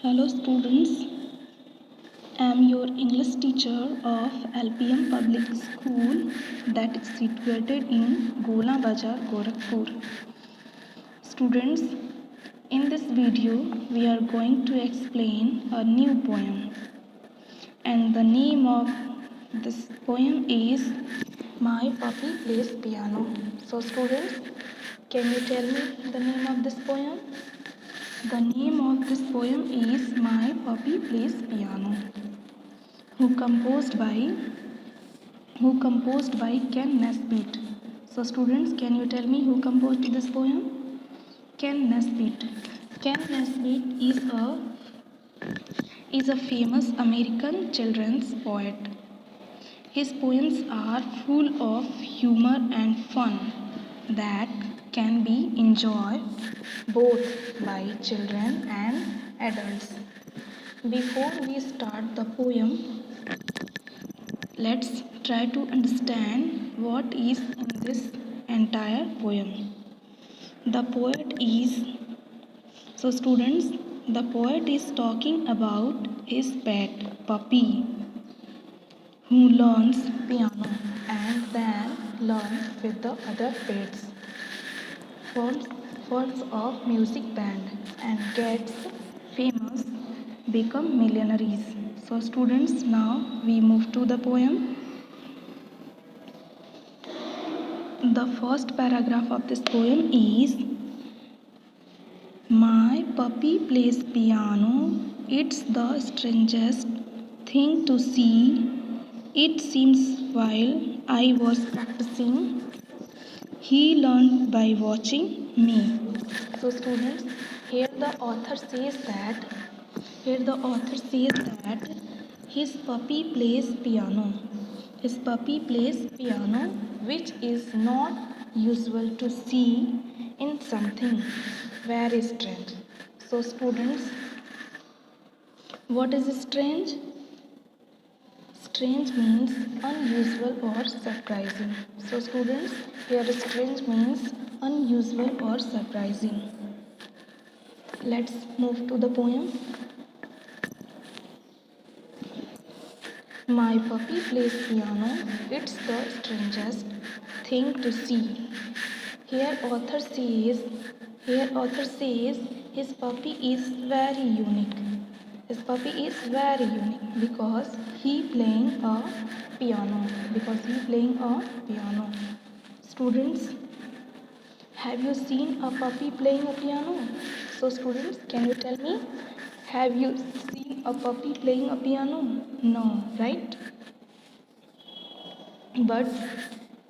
Hello students, I am your English teacher of LPM Public School that is situated in Gola Bazar, Gorakhpur. Students, in this video we are going to explain a new poem and the name of this poem is My Puppy Plays Piano. So students, can you tell me the name of this poem? The name of this poem is My Puppy Plays Piano, who composed by Ken Nesbitt. So students, can you tell me who composed this poem? Ken Nesbitt. Ken Nesbitt is a famous American children's poet. His poems are full of humor and fun that can be enjoyed both by children and adults. Before we start the poem, let's try to understand what is in this entire poem. The poet is so students, the poet is talking about his pet puppy who learns piano and then learns with the other pets, forms of music band and gets famous, become millionaires. So students, now we move to the poem. The first paragraph of this poem is My puppy plays piano. It's the strangest thing to see. It seems while I was practicing, he learned by watching me. So students, here the author says that his puppy plays piano. His puppy plays piano, which is not usual to see in something very strange. So students, what is strange? Strange means unusual or surprising. So students, here strange means unusual or surprising. Let's move to the poem. My puppy plays piano. It's the strangest thing to see. Here author says his puppy is very unique. His puppy is very unique because he playing a piano. Students, have you seen a puppy playing a piano? So students, can you tell me? Have you seen a puppy playing a piano? No, right? But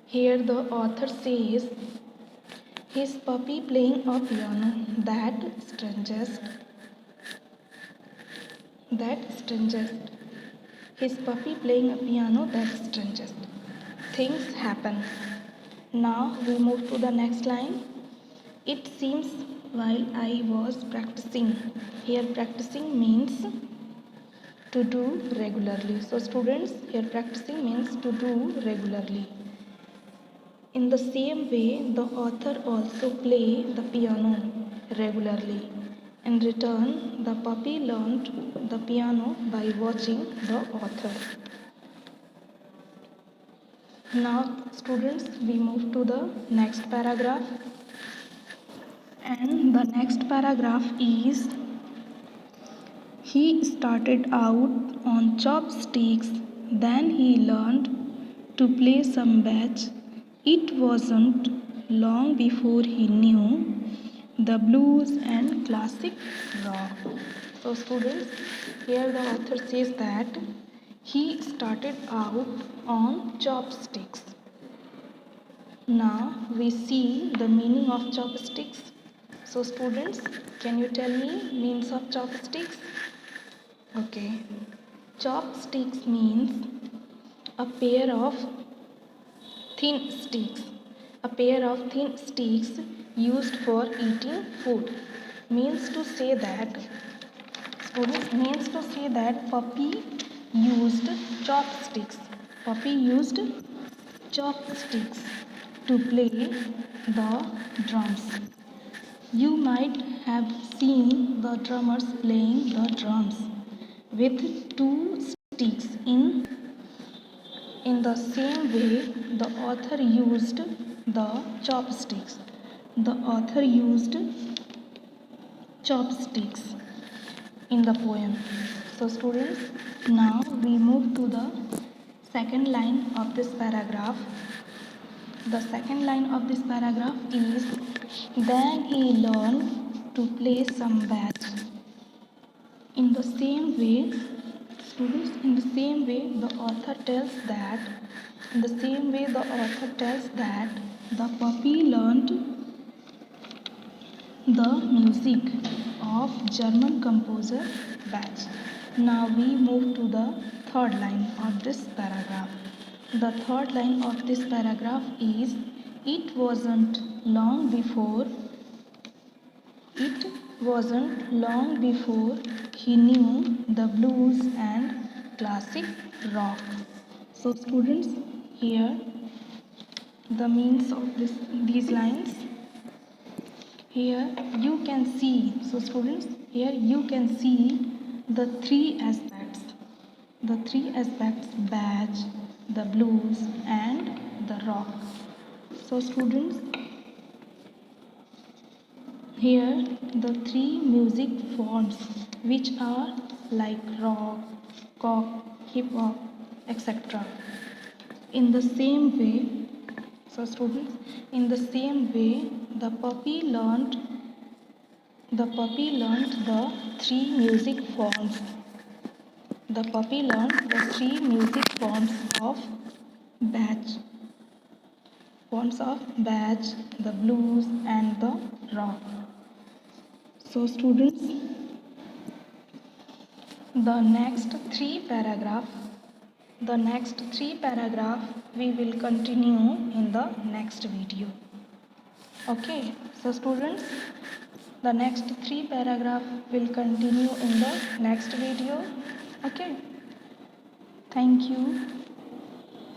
here the author says his puppy playing a piano. That strangest. His puppy playing a piano, that's strangest. Things happen. Now we move to the next line. It seems while I was practicing. Here practicing means to do regularly. So students, here practicing means to do regularly. In the same way, the author also play the piano regularly. In return, the puppy learned the piano by watching the author. Now, students, we move to the next paragraph. And the next paragraph is he started out on chopsticks, then he learned to play some batch. It wasn't long before he knew the blues and classic rock. So students, here the author says that he started out on chopsticks. Now we see the meaning of chopsticks. So students, can you tell me means of chopsticks? Okay. Chopsticks means a pair of thin sticks. A pair of thin sticks used for eating food. Means to say that puppy used chopsticks. Puppy used chopsticks to play the drums. You might have seen the drummers playing the drums with two sticks. In the same way, the author used the chopsticks. The author used chopsticks in the poem. So students, now we move to the second line of this paragraph. The second line of this paragraph is, then he learned to play some bach. In the same way, students, the author tells that, the puppy learned the music of German composer Bach. Now we move to the third line of this paragraph. The third line of this paragraph is, it wasn't long before he knew the blues and classic rock. So students, here the means of these lines. Here you can see, so students, here you can see the three aspects. The three aspects, Bach, the blues and the rock. So students, here the three music forms which are like rock, pop, hip hop, etc. In the same way, so students, in the same way, the puppy learned the three music forms. The puppy learned the three music forms of Bach, the blues and the rock. So students, the next three paragraph we will continue in the next video. Okay, so students, the next three paragraph will continue in the next video. Okay, thank you.